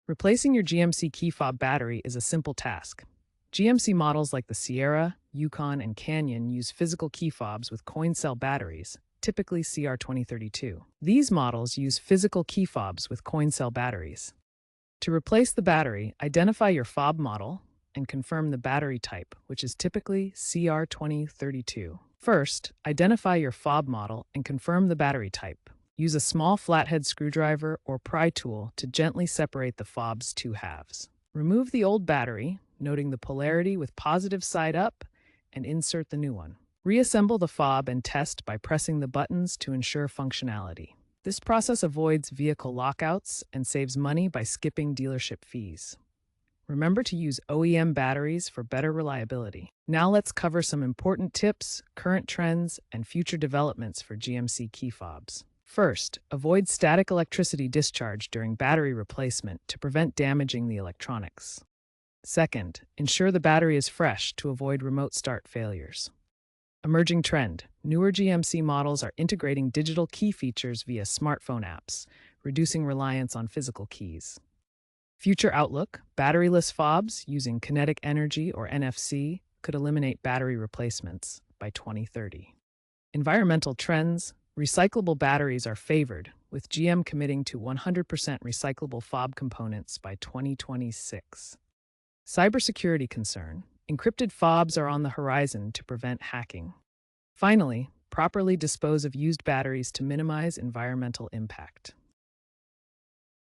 Replacing your GMC key fob battery is a simple task. GMC models like the Sierra, Yukon, and Canyon use physical key fobs with coin cell batteries, typically CR2032. These models use physical key fobs with coin cell batteries. To replace the battery, identify your fob model and confirm the battery type, which is typically CR2032. First, identify your fob model and confirm the battery type. Use a small flathead screwdriver or pry tool to gently separate the fob's two halves. Remove the old battery, noting the polarity with positive side up, and insert the new one. Reassemble the fob and test by pressing the buttons to ensure functionality. This process avoids vehicle lockouts and saves money by skipping dealership fees. Remember to use OEM batteries for better reliability. Now let's cover some important tips, current trends, and future developments for GMC key fobs. First, avoid static electricity discharge during battery replacement to prevent damaging the electronics. Second, ensure the battery is fresh to avoid remote start failures. Emerging trend: newer GMC models are integrating digital key features via smartphone apps, reducing reliance on physical keys. Future outlook: batteryless fobs using kinetic energy or NFC could eliminate battery replacements by 2030. Environmental trends: recyclable batteries are favored, with GM committing to 100% recyclable fob components by 2026. Cybersecurity concern: encrypted fobs are on the horizon to prevent hacking. Finally, properly dispose of used batteries to minimize environmental impact.